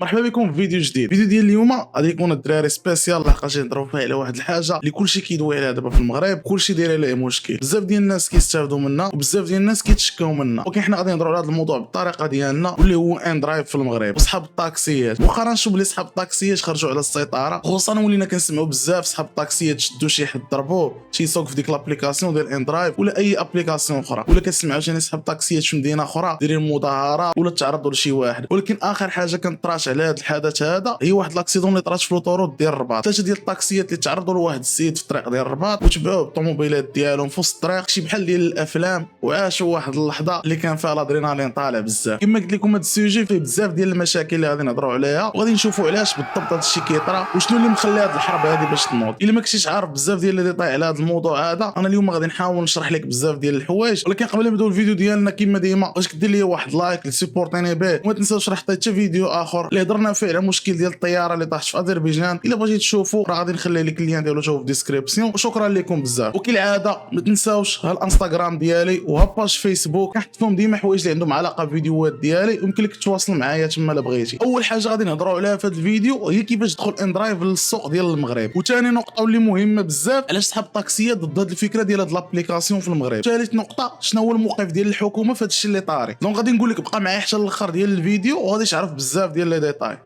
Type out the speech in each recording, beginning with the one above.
مرحبا بكم في فيديو جديد. الفيديو ديال اليوم غادي يكون الدراري سبيسيال لحقاش نهضروا فيه على واحد الحاجه اللي كلشي كيدوي عليها دابا في المغرب، كلشي داير عليه مشكل، بزاف ديال الناس كيستافدوا منها وبزاف ديال الناس كيتشكاو منها، ولكن حنا غادي نهضروا على هذا الموضوع بالطريقه ديالنا واللي هو ان درايف في المغرب. وصحاب الطاكسيات مؤخرا نشوف بلي صحاب الطاكسيات خرجوا على السيطره، خصوصا ولينا كنسمعوا بزاف صحاب الطاكسيات شدوا شي حد ضربوه شي يسوق في ديك لابليكاسيون ديال ان درايف ولا اي ابليكاسيون اخرى، ولا كنسمعوا شي صحاب الطاكسيات في مدينه اخرى دايرين مظاهره ولا تعرضوا لشي واحد. ولكن اخر حاجه كانت طراش على هذا الحدث هذا هي واحد لاكسيدون اللي طرات في لوطوروت ديال الرباط. ثلاثه ديال الطاكسيات اللي تعرضوا لواحد السيد في الطريق ديال الرباط وتبعوه بالطوموبيلات ديالهم في وسط الطريق، شي بحال ديال الافلام، وعاشوا واحد اللحظه اللي كان فيها الادرينالين طالع بزاف. كما قلت لكم هذا السوجي فيه بزاف ديال المشاكل اللي غادي نهضروا عليها وغادي نشوفوا علاش بالضبط هذا الشيء كيطرا وشنو اللي مخلي هذه الحرب هذه باش تنوض. الا ما كنتيش عارف بزاف ديال اللي طايح على هذا الموضوع هذا، انا اليوم غادي نحاول نشرح لك بزاف ديال الحوايج. ولكن قبل ما نبداو الفيديو ديالنا كما ديما واش كدير لي واحد لايك لسيبورتيني به، وما تنساوش راه حطيت حتى فيديو اخر اللي هضرنا فيه على مشكل ديال الطياره اللي طاحت في اذربيجان. الا بغيتي تشوفوا راه غادي نخلي لك اللين ديالو في الديسكريبسيون. وشكرا لكم بزاف. وكالعاده ما تنساوش ها الانستغرام ديالي وها باج فيسبوك كنحط فيهم ديما حوايج اللي عندهم علاقه بالفيديوهات ديالي، يمكن لك تواصل معايا تما الا بغيتي. اول حاجه غادي نهضروا عليها في هذا الفيديو هي كيفاش تدخل ان درايف للسوق ديال المغرب، وثاني نقطه واللي مهمه بزاف علاش صحاب الطاكسيات ضد هذه الفكره ديال هذه لابليكاسيون في المغرب. ثالث نقطه شنو هو الموقف ديال الحكومه في هذا الشيء اللي طاري. دونك غادي نقول لك بقى معايا حتى الاخر ديال الفيديو وغادي تعرف بزاف ديال لي ديتاي.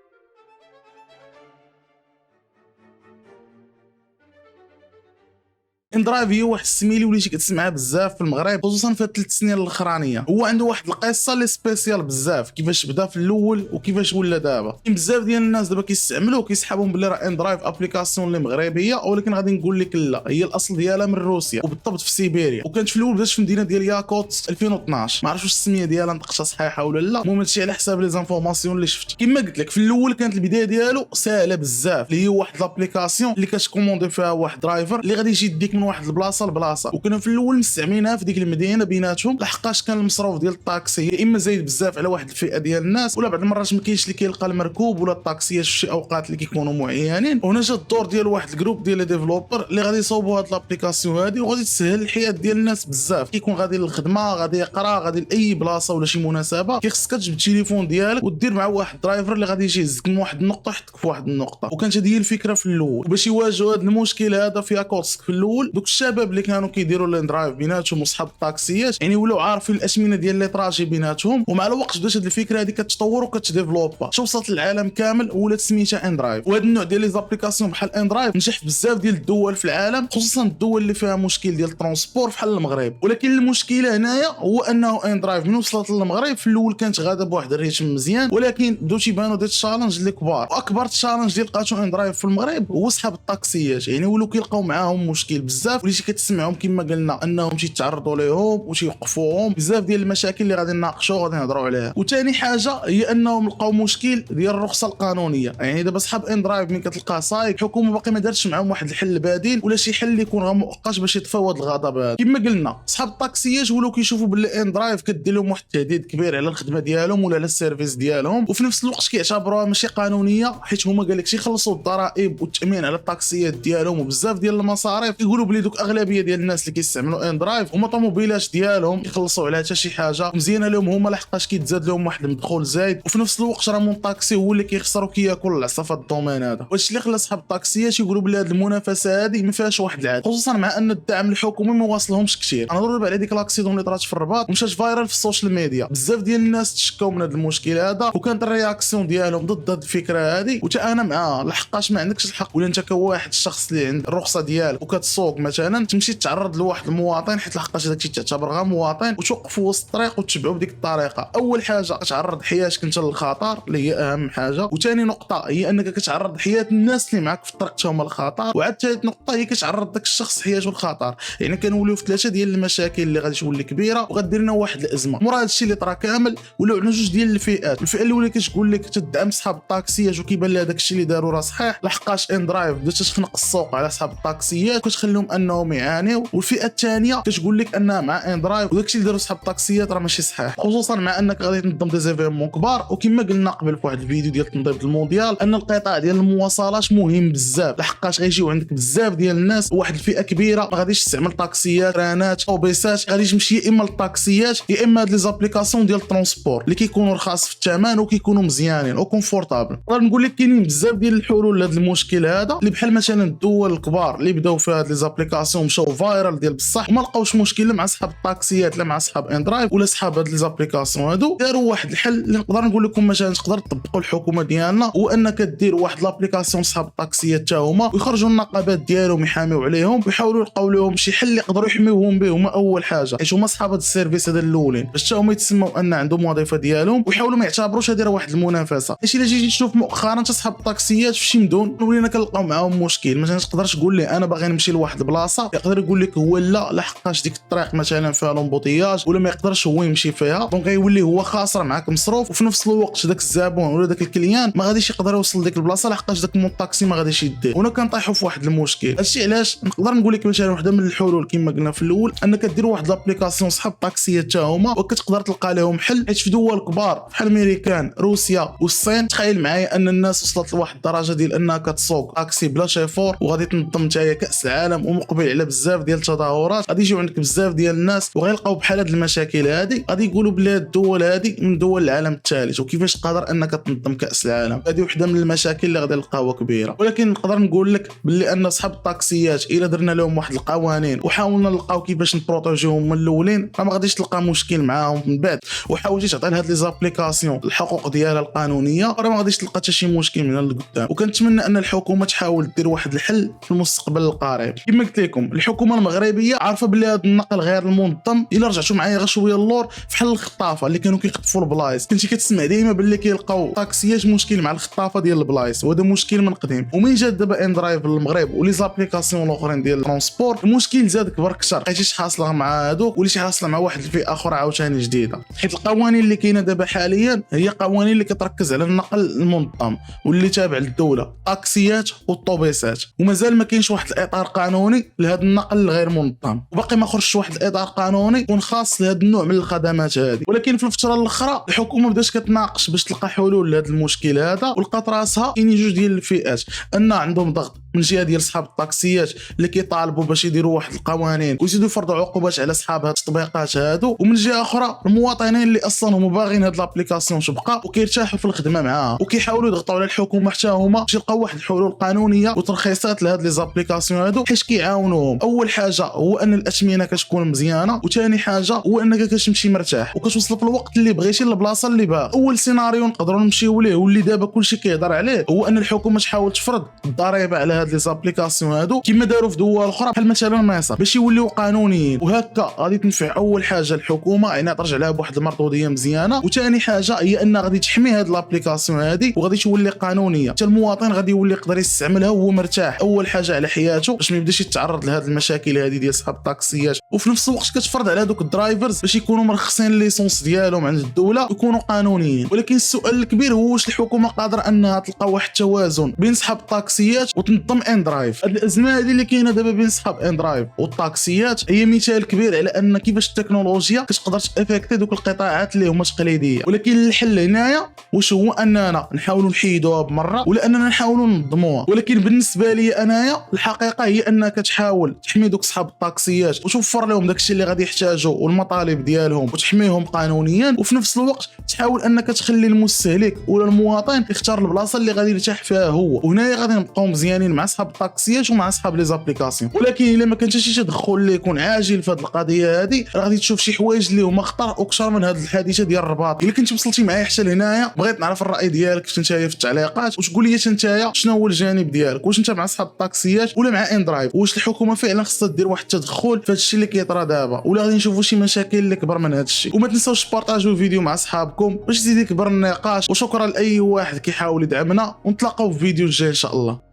ان درايف هي واحد السميلي وليتي كتسمعها بزاف في المغرب خصوصا في 3 سنين الاخرانيه. هو عنده واحد القصه اللي سبيسيال بزاف، كيفاش بدا في الاول وكيفاش ولا دابا. بزاف ديال الناس دابا كيستعملوه كيسحبهم بلي راه ان درايف ابليكاسيون اللي مغربيه، ولكن غادي نقول لك لا، هي الاصل ديالها من روسيا وبالضبط في سيبيريا، وكانت في الاول بدات في المدينه ديال ياكوتسك 2012. ما عرفتش واش السميه ديالها نطقتها صحيحه ولا لا، المهم هادشي على حساب لي زانفورماسيون اللي شفت. كما قلت لك في الاول كانت البدايه ديالو ساهله بزاف، اللي هي واحد لابليكاسيون اللي كتكوموندي فيها واحد درايفر اللي غادي يجي يديك من واحد البلاصه، وكنا في الاول مستعملينها في ديك المدينه بيناتهم لحقاش كان المصروف ديال الطاكسي يا اما زايد بزاف على واحد الفئه ديال الناس، ولا بعض المرات ما كاينش اللي كيلقى المركوب ولا الطاكسيات في شي اوقات اللي كيكونوا معينين. وهنا جا الدور ديال واحد الجروب ديال لي ديفلوبر اللي غادي يصوبوا هاد لابليكاسيون هادي وغادي تسهل الحياه ديال الناس بزاف. كيكون غادي للخدمه، غادي يقرا، غادي لاي بلاصه ولا شي مناسبه، كيخصك تجيب التليفون ديالك ودير مع واحد درايفر اللي غادي يجي يهزك من واحد النقطه يحطك في واحد النقطه. وكانت هذه هي الفكره في الاول. وباش يواجهوا هذا المشكل هذا في ياكوتسك في الاول، دوك الشباب اللي كانوا كيديروا لين درايف بيناتهم وصحاب الطاكسيات يعني ولاو عارفين الاسمنه ديال لي طراجي بيناتهم، ومع الوقت بدات هذه الفكره هذه كتطور وكتديفلوبا، وصلت للعالم كامل ولات سميتها ان درايف. وهذا النوع ديال لي زابليكاسيون بحال ان درايف نجح في بزاف ديال الدول في العالم، خصوصا الدول اللي فيها مشكل ديال الترونسبور بحال المغرب. ولكن المشكله هنايا هو انه ان درايف من وصلت للمغرب في الاول كانت غاده بواحد الريتم مزيان، ولكن بداو تيبانوا دي تشالنج اللي كبار. واكبر تشالنج اللي لقاتو ان درايف في المغرب هو صحاب الطاكسيات، يعني ولاو كيلقاو معاهم مشكل بزاف وليتي كتسمعهم كما قلنا انهم تيتعرضوا ليهم وتيوقفوهم، بزاف ديال المشاكل اللي غادي نناقشوا وغادي نهضروا عليها. وثاني حاجه هي انهم لقاو مشكل ديال الرخصه القانونيه، يعني دابا صحاب ان درايف ملي كتلقاه صايب الحكومه باقي ما دارتش معاهم واحد الحل بديل ولا شي حل اللي يكون غير مؤقت باش يطفيو هذا الغضب هذا. كما قلنا صحاب الطاكسيات ولاو كيشوفوا باللي ان درايف كدير لهم واحد التهديد كبير على الخدمه ديالهم ولا على السيرفيس ديالهم، وفي نفس الوقت كيعتبروها ماشي قانونيه حيت هما قال لك شي يخلصوا الضرائب والتامين على الطاكسيات ديالهم وبزاف ديال المصاريف. يقولوا بلي دوك اغلبيه ديال الناس اللي كيستعملوا ان درايف هما طوموبيلات ديالهم يخلصوا عليها حتى شي حاجه مزيانه لهم هما، لحقاش كيتزاد لهم واحد المدخول زايد، وفي نفس الوقت راه مون طاكسي هو اللي كيخسر وكياكل العصا في الدومين هذا. واش اللي خلى صحاب الطاكسيات يقولوا بلي هذه المنافسه هذه ما فيهاش واحد العاد، خصوصا مع ان الدعم الحكومي ما واصلهمش كثير. انا ضرب على ديك لاكسيدون اللي طرات في الرباط ومشات فايرال في السوشيال ميديا، بزاف ديال الناس تشكاو من هذا المشكل هذا وكانت الرياكسيون ديالهم ضد هذه الفكره هذه. وتا انا معاها لحقاش ما عندكش الحق ولا انت كواحد الشخص اللي عند الرخصه ديالك وكتسوق مثلا تمشي تعرض لواحد المواطن حيت لحقاش داكشي تعتبر غير مواطن وتوقف وسط الطريق وتتبعوا بديك الطريقه. اول حاجه كتعرض حياتك انت للخطر اللي هي اهم حاجه، وثاني نقطه هي انك كتعرض حياه الناس اللي معك في الطريق حتى هما للخطر، وعاد ثالث نقطه هي كتعرض داك الشخص حياته للخطر. يعني كنوليو في ثلاثه ديال المشاكل اللي غادي تولي كبيره وغدير لنا واحد الازمه. مورا هذا الشيء اللي طرا كامل ولاو عندنا جوج ديال الفئات. الفئه الاولى كتقول لك تدعم صحاب الطاكسيات وكيبان لها داك الشيء اللي داروا راه صحيح، لحقاش ان درايف بدات تخنق السوق على صحاب الطاكسيات وكتخليهم انهم يعانيوا، والفئه الثانيه كتقول لك انها مع ان درايف، وداكشي اللي داروا صحاب الطاكسيات راه ماشي صحيح، خصوصا مع انك غادي تنظم دي زيفيرمون كبار. وكما قلنا قبل في واحد الفيديو ديال تنظيم المونديال ان القطاع ديال المواصلات مهم بزاف، لحقاش غيجيو عندك بزاف ديال الناس، وواحد الفئه كبيره ما غاديش تستعمل طاكسيات رانات اوبيسات، غادي تمشي يا اما للطاكسيات يا اما هاد لي زابليكاسيون ديال الترونسبور اللي كيكونوا رخاص في الثمن وكيكونوا مزيانين وكونفورطابل. نقدر نقول لك كاينين بزاف ديال الحلول لهذا المشكل هذا، اللي بحال مثلا الدول الكبار اللي بداو في هاد لي زابليكاسيون مشاو فايرال ديال بصح وما لقاوش مشكل لا مع اصحاب الطاكسيات لا مع اصحاب ان درايف ولا اصحاب هاد لي زابليكاسيون هادو. داروا واحد الحل اللي نقدر نقول لكم مثلا تقدر تطبقوا الحكومه ديالنا، هو انك دير واحد لابليكاسيون صحاب الطاكسيات حتى هما ويخرجوا النقابات ديالهم يحاميو عليهم ويحاولوا يلقاو لهم شي حل يقدروا يحميوهم به هما اول حاجه، حيت هما صحاب هاد السيرفيس هذا الاولين باش حتى هما يتسموا ان عندهم وظيفه ديالهم ويحاولوا ما يعتبروش هذه راه واحد المنافسه. حيت الا جيتي تشوف مؤخرا اصحاب الطاكسيات في شي مدن ولينا كنلقاو معاهم مشكل. مثلا تقدر تقول لي انا باغي نمشي لواحد البلاصه، يقدر يقول لك هو لا لحقاش ديك الطريق مثلا فيها لومبوتياج ولا ما يقدرش هو يمشي فيها، دونك غيولي هو خاسر معاك مصروف، وفي نفس الوقت داك الزبون ولا داك الكليان ما غاديش يقدر يوصل لديك البلاصه لحقاش داك الطاكسي ما غاديش يديه. هنا كنطيحوا في واحد المشكل. هادشي علاش نقدر نقول لك مثلا واحده من الحلول كما قلنا في الاول انك دير واحد لابليكاسيون صحاب الطاكسيات حتى هما وكتقدر تلقى لهم حل. حيت في دول كبار بحال امريكان روسيا والصين تخيل معايا ان الناس وصلت لواحد الدرجه ديال انها كتسوق طاكسي بلا شيفور، وغادي تنظم حتى كاس العالم ومقبل على بزاف ديال التظاهرات، غادي يجيو عندك بزاف ديال الناس وغيلقاو بحال هاد المشاكل هادي، غادي يقولوا بلي هاد الدول هادي من دول العالم الثالث وكيفاش قادر انك تنظم كاس العالم. هذه وحده من المشاكل اللي غادي نلقاوها كبيره. ولكن نقدر نقول لك باللي ان اصحاب الطاكسيات الا درنا لهم واحد القوانين وحاولنا نلقاو كيفاش نبروتيجيوهم من الاولين راه ما غاديش تلقى مشكل معاهم من بعد، وحاولتي تعطي لهاد لي زابليكاسيون الحقوق ديالها القانونيه راه ما غاديش تلقى حتى شي مشكل من القدام. وكنتمنى ان الحكومه تحاول دير واحد الحل في المستقبل القريب. كما قلت لكم الحكومه المغربيه عارفه بلي هذا النقل غير المنظم. الا رجعتوا معايا غير شويه اللور فحال الخطافه اللي كانوا كيخطفوا البلايص، كنتي كتسمع ديما باللي كيلقاو طاكسيات مشكل مع الخطافه ديال البلايص، وهذا مشكل من قديم. ومن جات دابا ان درايف للمغرب ولي زابليكاسيون الاخرين ديال الترونسبور المشكل زاد كبر كثر، لقيتي شي حاصله مع هادوك وليتي حاصله مع واحد الفئه اخرى عاوتاني جديده. حيت القوانين اللي كاينه دابا حاليا هي قوانين اللي كتركز على النقل المنظم واللي تابع للدوله، الطاكسيات والطوبيسات، ومازال ما كاينش واحد الاطار قانوني لهذا النقل الغير منظم، وباقي ما خرجش واحد الاطار قانوني يكون خاص لهذا النوع من الخدمات هذه. ولكن في الفتره الاخرى الحكومه بدات كتناقش باش تلقى حلول لهذا المشكل هذا، ولقات راسها كاينين جوج ديال الفئات، ان عندهم ضغط من جهه ديال اصحاب الطاكسيات اللي كيطالبوا باش يديروا واحد القوانين ويزيدوا يفرضوا عقوبات على اصحاب هاد التطبيقات هادو، ومن جهه اخرى المواطنين اللي اصلا هما باغيين هاد لابليكاسيون تبقى وكيرتاحوا في الخدمه معاها وكيحاولوا يضغطوا على الحكومه حتى هما باش يلقاو واحد الحلول قانونيه وترخيصات لهاد لي زابليكاسيون هادو حيت كيعاونوهم. اول حاجه هو ان الاثمنه كتكون مزيانه، وثاني حاجه هو انك كتمشي مرتاح وكتوصل في الوقت اللي بغيتي للبلاصه اللي باغي. اول سيناريو نقدروا نمشيو ليه واللي دابا كلشي كيهضر عليه هو ان الحكومه تحاول تفرض الضريبه على هاد لي زابليكاسيون هادو كما داروا في دول اخرى بحال مثلا مصر باش يوليو قانونيين، وهكا غادي تنفع اول حاجه الحكومه يعني ترجع لها بواحد المردوديه مزيانه، وثاني حاجه هي ان غادي تحمي هاد لابليكاسيون هادي وغادي تولي قانونيه، حتى المواطن غادي يولي يقدر يستعملها وهو مرتاح اول حاجه على حياته باش ما يبداش يتعرض لهاد المشاكل هادي ديال صحاب الطاكسيات. وفي نفس الوقت كتفرض على هذوك الدرايفرز باش يكونوا مرخصين الليسونس ديالهم عند الدوله ويكونوا قانونيين. ولكن السؤال الكبير هو واش الحكومه قادره انها تلقى واحد التوازن بين صحاب الطاكسيات وتنظم ان درايف. هاد الازمه هذه اللي كاينه دابا بين صحاب ان درايف والطاكسيات هي مثال كبير على ان كيفاش التكنولوجيا كتقدر تافكتي دوك القطاعات اللي هما تقليديه. ولكن الحل هنايا واش هو اننا نحاولوا نحيدوها بمره ولا اننا نحاولوا ننظموها. ولكن بالنسبه لي انايا الحقيقه هي انك تحاول تحمي دوك صحاب الطاكسيات وتوفر لهم داكشي اللي غادي يحتاجوا والمطالب ديالهم وتحميهم قانونيا، وفي نفس الوقت تحاول انك تخلي المستهلك ولا المواطن يختار البلاصه اللي غادي يرتاح فيها هو. وهنايا غادي نبقاو مزيانين مع صحاب الطاكسيات ومع صحاب لي زابليكاسيون. ولكن الا ما كانش شي تدخل اللي يكون عاجل في هذه القضيه هذه راه غادي تشوف شي حوايج اللي هما خطر واكثر من هذه الحادثه ديال الرباط. الا كنتي وصلتي معايا حتى لهنايا بغيت نعرف الراي ديالك نتايا في التعليقات، وتقول لي نتايا شنو هو الجانب ديالك، واش انت مع صحاب الطاكسيات ولا مع ان درايف، واش الحكومه فعلا خصها دير واحد التدخل في هذا الشيء اللي كيطرا دابا ولا غادي نشوفوا شي مشاكل اللي كبر من هذا الشيء. وما تنساوش تبارطاجيو الفيديو مع اصحابكم باش يزيد يكبر النقاش. وشكرا لاي واحد كيحاول يدعمنا، ونتلاقاو في فيديو الجاي ان شاء الله.